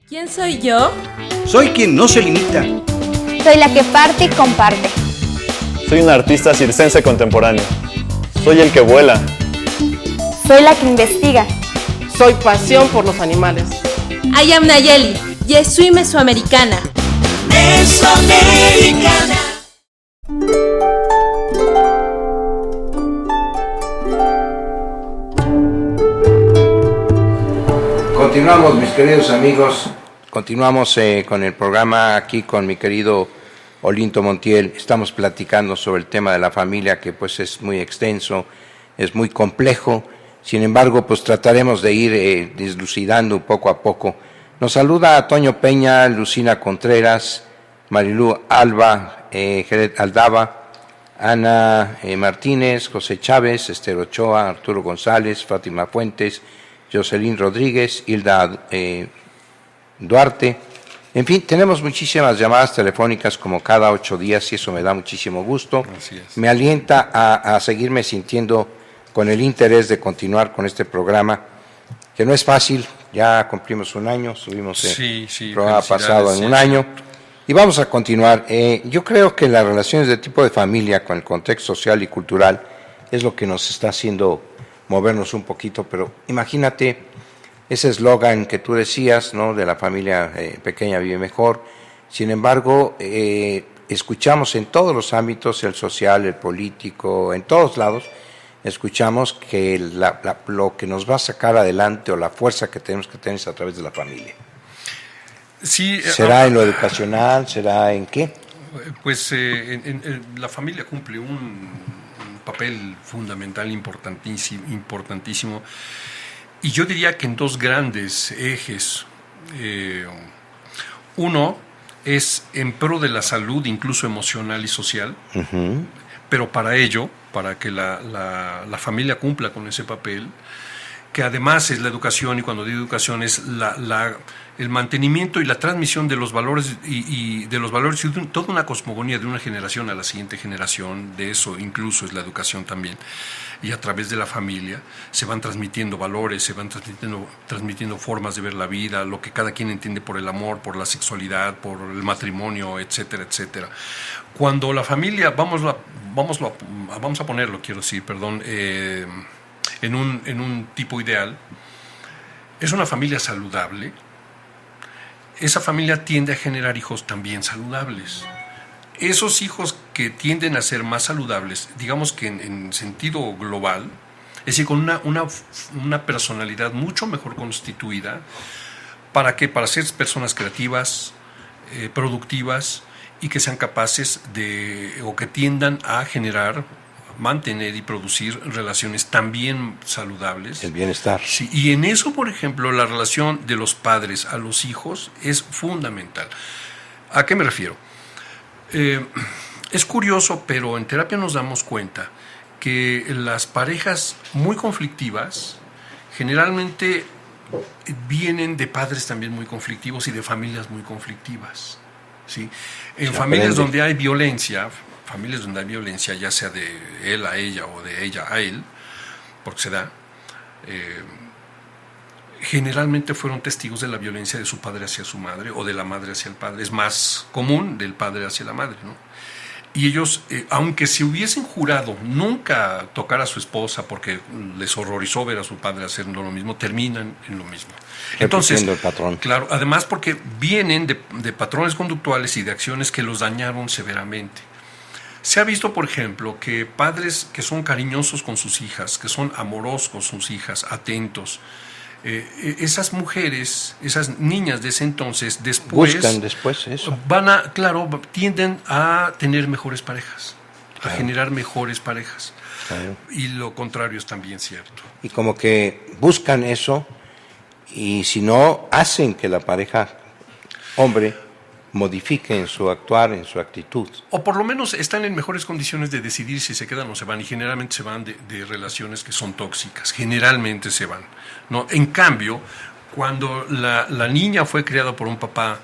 ¿Quién soy yo? Soy quien no se limita. Soy la que parte y comparte. Soy un artista circense contemporáneo. Soy el que vuela. Soy la que investiga. Soy pasión por los animales. I am Nayeli. Yo soy mesoamericana. Mesoamericana. Continuamos, mis queridos amigos. Continuamos con el programa aquí con mi querido Olinto Montiel. Estamos platicando sobre el tema de la familia, que pues es muy extenso, es muy complejo. Sin embargo, pues trataremos de ir deslucidando poco a poco. Nos saluda Toño Peña, Lucina Contreras, Marilú Alba, Jeret Aldaba, Ana Martínez, José Chávez, Esther Ochoa, Arturo González, Fátima Fuentes, Jocelyn Rodríguez, Hilda Duarte. En fin, tenemos muchísimas llamadas telefónicas como cada 8 días y eso me da muchísimo gusto. Me alienta a seguirme sintiendo con el interés de continuar con este programa, que no es fácil. Ya cumplimos un año, subimos el programa pasado en un año y vamos a continuar. Yo creo que las relaciones de tipo de familia con el contexto social y cultural es lo que nos está haciendo movernos un poquito, pero imagínate ese eslogan que tú decías, ¿no? De la familia pequeña vive mejor. Sin embargo, escuchamos en todos los ámbitos, el social, el político, en todos lados, escuchamos que lo que nos va a sacar adelante o la fuerza que tenemos que tener es a través de la familia. Sí, ¿Será en lo educacional? ¿Será en qué? Pues la familia cumple un papel fundamental, importantísimo. Y yo diría que en dos grandes ejes. Uno es en pro de la salud, incluso emocional y social, pero para ello, para que la familia cumpla con ese papel, que además es la educación, y cuando digo educación es el mantenimiento y la transmisión de los valores y de toda una cosmogonía de una generación a la siguiente generación. De eso incluso es la educación también, y a través de la familia se van transmitiendo valores, se van transmitiendo formas de ver la vida, lo que cada quien entiende por el amor, por la sexualidad, por el matrimonio, etcétera, etcétera. Cuando la familia, vamos a ponerlo, en un tipo ideal, es una familia saludable. Esa familia tiende a generar hijos también saludables. Esos hijos que tienden a ser más saludables, digamos que en sentido global, es decir, con una personalidad mucho mejor constituida, ¿para qué? Para ser personas creativas, productivas, y que sean capaces o que tiendan a generar, mantener y producir relaciones también saludables. El bienestar. Sí, y en eso, por ejemplo, la relación de los padres a los hijos es fundamental. ¿A qué me refiero? Es curioso, pero en terapia nos damos cuenta que las parejas muy conflictivas generalmente vienen de padres también muy conflictivos y de familias muy conflictivas, ¿sí? En familias donde hay violencia, ya sea de él a ella o de ella a él, porque se da, generalmente fueron testigos de la violencia de su padre hacia su madre o de la madre hacia el padre. Es más común del padre hacia la madre, ¿no? Y ellos, aunque se hubiesen jurado nunca tocar a su esposa porque les horrorizó ver a su padre haciendo lo mismo, terminan en lo mismo. Entonces, el patrón. Claro, además porque vienen de patrones conductuales y de acciones que los dañaron severamente. Se ha visto, por ejemplo, que padres que son cariñosos con sus hijas, que son amorosos con sus hijas, atentos, esas mujeres, esas niñas de ese entonces, buscan después eso. Tienden a tener mejores parejas, claro, a generar mejores parejas. Claro. Y lo contrario es también cierto. Y como que buscan eso, y si no, hacen que la pareja, hombre, modifique en su actuar, en su actitud. O por lo menos están en mejores condiciones de decidir si se quedan o se van, y generalmente se van de relaciones que son tóxicas, generalmente se van, ¿no? En cambio, cuando la niña fue criada por un papá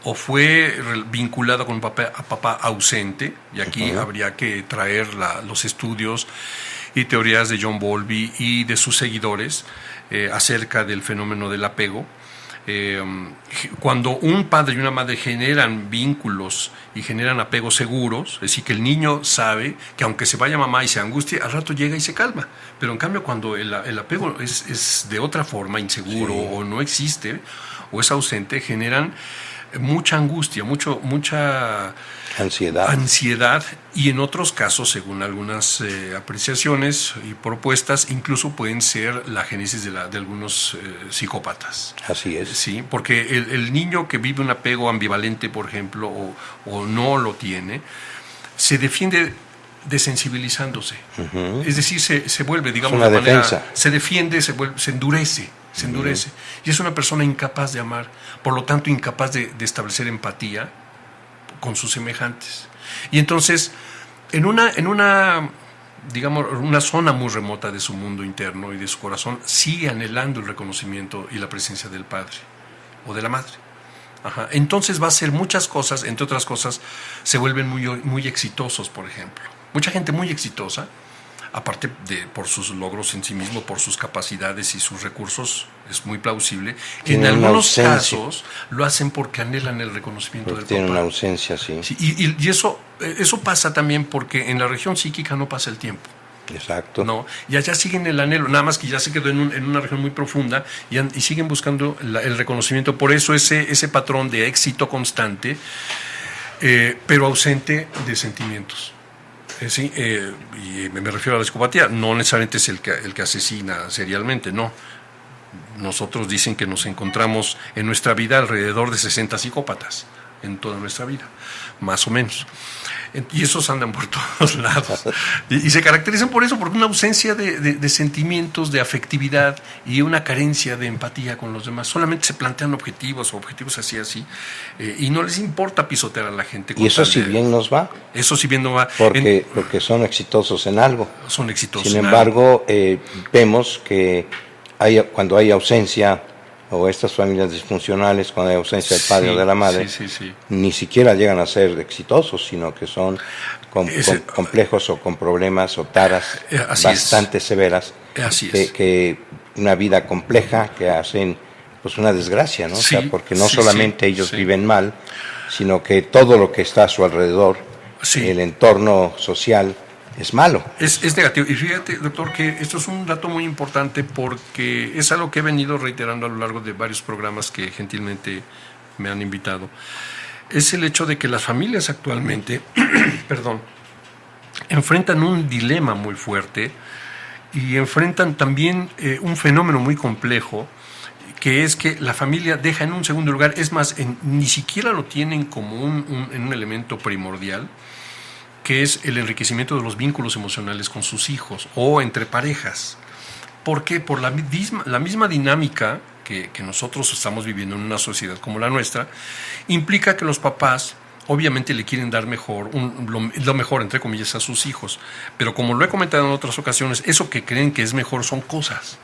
o fue vinculada con un papá ausente, y aquí habría que traer los estudios y teorías de John Bowlby y de sus seguidores acerca del fenómeno del apego, cuando un padre y una madre generan vínculos y generan apegos seguros, es decir, que el niño sabe que aunque se vaya mamá y se angustie, al rato llega y se calma. Pero en cambio, cuando el apego es de otra forma, inseguro, o no existe, o es ausente, generan mucha angustia, mucha ansiedad, y en otros casos, según algunas apreciaciones y propuestas, incluso pueden ser la génesis de algunos psicópatas. Así es. Sí, porque el niño que vive un apego ambivalente, por ejemplo, o no lo tiene, se defiende desensibilizándose. Uh-huh. Es decir, se vuelve, digamos, es una de manera, defensa. Se defiende, se endurece. Y es una persona incapaz de amar, por lo tanto incapaz de establecer empatía con sus semejantes. Y entonces, en una digamos, una zona muy remota de su mundo interno y de su corazón, sigue anhelando el reconocimiento y la presencia del padre o de la madre. Ajá. Entonces va a hacer muchas cosas, entre otras cosas, se vuelven muy exitosos, por ejemplo. Mucha gente muy exitosa, aparte por sus logros en sí mismo, por sus capacidades y sus recursos, es muy plausible. En algunos casos lo hacen porque anhelan el reconocimiento del papá. Tienen una ausencia, sí. Y eso pasa también porque en la región psíquica no pasa el tiempo. Exacto. No, y allá siguen el anhelo, nada más que ya se quedó en una región muy profunda y siguen buscando el reconocimiento. Por eso ese patrón de éxito constante, pero ausente de sentimientos. Sí, y me refiero a la psicopatía, no necesariamente es el que asesina serialmente, no. Nosotros dicen que nos encontramos en nuestra vida alrededor de 60 psicópatas, en toda nuestra vida, más o menos. Y esos andan por todos lados. Y se caracterizan por eso, por una ausencia de sentimientos, de afectividad y una carencia de empatía con los demás. Solamente se plantean objetivos así, y no les importa pisotear a la gente. Y eso si bien nos va. Eso si bien no va. Porque son exitosos en algo. Son exitosos. Sin embargo, vemos que cuando hay ausencia, o estas familias disfuncionales, cuando hay ausencia del padre o de la madre, ni siquiera llegan a ser exitosos, sino que son complejos o con problemas o taras bastante severas, que una vida compleja que hacen pues una desgracia, ¿no? O sea, porque no solamente ellos viven mal, sino que todo lo que está a su alrededor, el entorno social, es malo. Es negativo. Y fíjate, doctor, que esto es un dato muy importante porque es algo que he venido reiterando a lo largo de varios programas que gentilmente me han invitado. Es el hecho de que las familias actualmente enfrentan un dilema muy fuerte y enfrentan también un fenómeno muy complejo, que es que la familia deja en un segundo lugar, es más, ni siquiera lo tienen como un elemento primordial, que es el enriquecimiento de los vínculos emocionales con sus hijos o entre parejas. ¿Por qué? Por la misma dinámica que nosotros estamos viviendo en una sociedad como la nuestra, implica que los papás obviamente le quieren dar lo mejor, entre comillas, a sus hijos. Pero como lo he comentado en otras ocasiones, eso que creen que es mejor son cosas.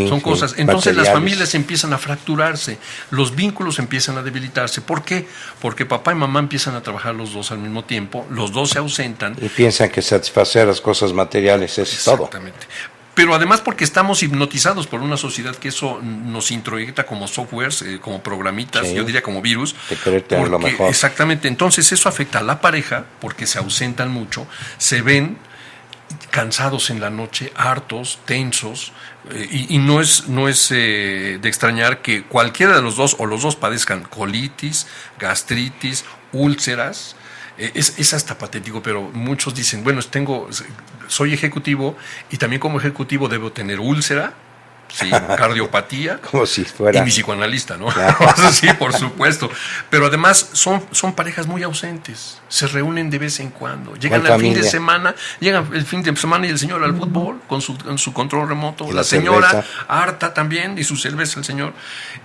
Son cosas. Entonces las familias empiezan a fracturarse, los vínculos empiezan a debilitarse. ¿Por qué? Porque papá y mamá empiezan a trabajar los dos al mismo tiempo, los dos se ausentan. Y piensan que satisfacer las cosas materiales es todo. Exactamente. Pero además porque estamos hipnotizados por una sociedad que eso nos introyecta como softwares, como programitas, yo diría como virus. De querer tener lo mejor. Exactamente. Entonces eso afecta a la pareja porque se ausentan mucho, se ven cansados en la noche, hartos, tensos, y no es de extrañar que cualquiera de los dos o los dos padezcan colitis, gastritis, úlceras. Es hasta patético, pero muchos dicen, bueno, soy ejecutivo y también como ejecutivo debo tener úlcera, cardiopatía, como si fuera. Y mi psicoanalista, ¿no? Claro. Sí, por supuesto. Pero además son parejas muy ausentes, se reúnen de vez en cuando, llegan el fin de semana y el señor al fútbol con su control remoto, la señora cerveza. Harta también y su cerveza el señor,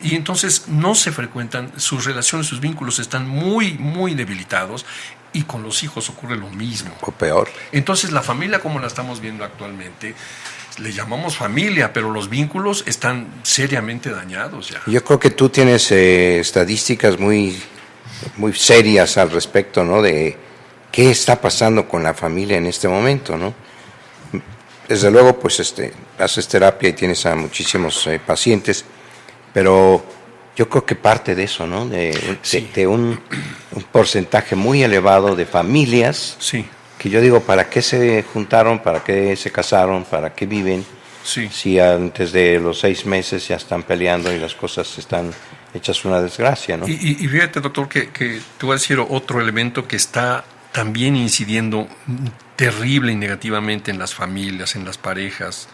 y entonces no se frecuentan, sus relaciones, sus vínculos están muy, muy debilitados. Y con los hijos ocurre lo mismo. O peor. Entonces la familia como la estamos viendo actualmente, le llamamos familia, pero los vínculos están seriamente dañados ya. Yo creo que tú tienes estadísticas muy, muy serias al respecto, ¿no? De qué está pasando con la familia en este momento, ¿no? Desde luego, pues haces terapia y tienes a muchísimos pacientes, pero Yo creo que parte de eso, ¿no? Sí. De un porcentaje muy elevado de familias Sí, que yo digo, ¿para qué se juntaron? ¿Para qué se casaron? ¿Para qué viven? sí. Si antes de los 6 meses ya están peleando y las cosas están hechas una desgracia, ¿no? Y fíjate, doctor, que te voy a decir otro elemento que está también incidiendo terrible y negativamente en las familias, en las parejas.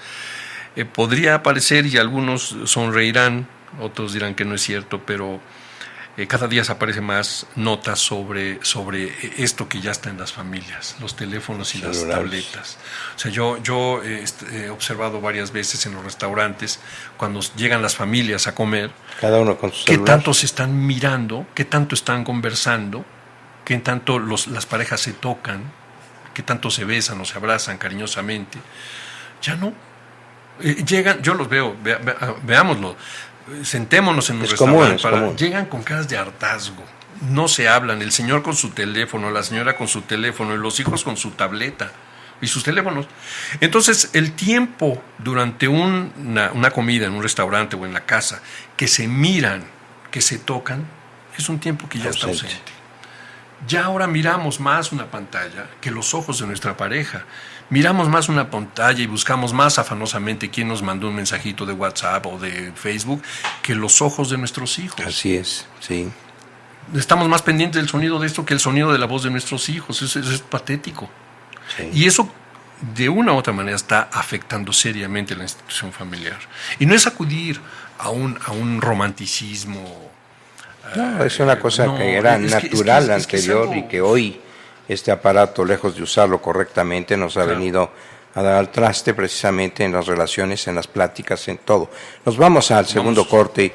Podría aparecer, y algunos sonreirán, otros dirán que no es cierto, pero cada día se aparecen más notas sobre esto que ya está en las familias, los teléfonos y las Celulares. tabletas. O sea, yo he observado varias veces en los restaurantes, cuando llegan las familias a comer, Cada uno con su qué celular. tanto se están mirando, qué tanto están conversando, qué tanto las parejas se tocan, qué tanto se besan o se abrazan cariñosamente. Ya no. Llegan, yo los veo, veámoslo, sentémonos en un Es común, restaurante, es común. llegan con caras de hartazgo, no se hablan, el señor con su teléfono, la señora con su teléfono, y los hijos con su tableta y sus teléfonos. Entonces, el tiempo durante una comida en un restaurante o en la casa, que se miran, que se tocan, es un tiempo que ya está ausente. Ya ahora miramos más una pantalla que los ojos de nuestra pareja. Miramos más una pantalla y buscamos más afanosamente quién nos mandó un mensajito de WhatsApp o de Facebook que los ojos de nuestros hijos. Así es, sí. Estamos más pendientes del sonido de esto que el sonido de la voz de nuestros hijos. Eso es patético. Sí. Y eso, de una u otra manera, está afectando seriamente la institución familiar. Y no es acudir a un romanticismo. No, es una cosa no, que era es que- natural es que es anterior algo- y que hoy este aparato, lejos de usarlo correctamente, nos ha Claro. venido a dar al traste precisamente en las relaciones, en las pláticas, en todo. Nos vamos al segundo corte.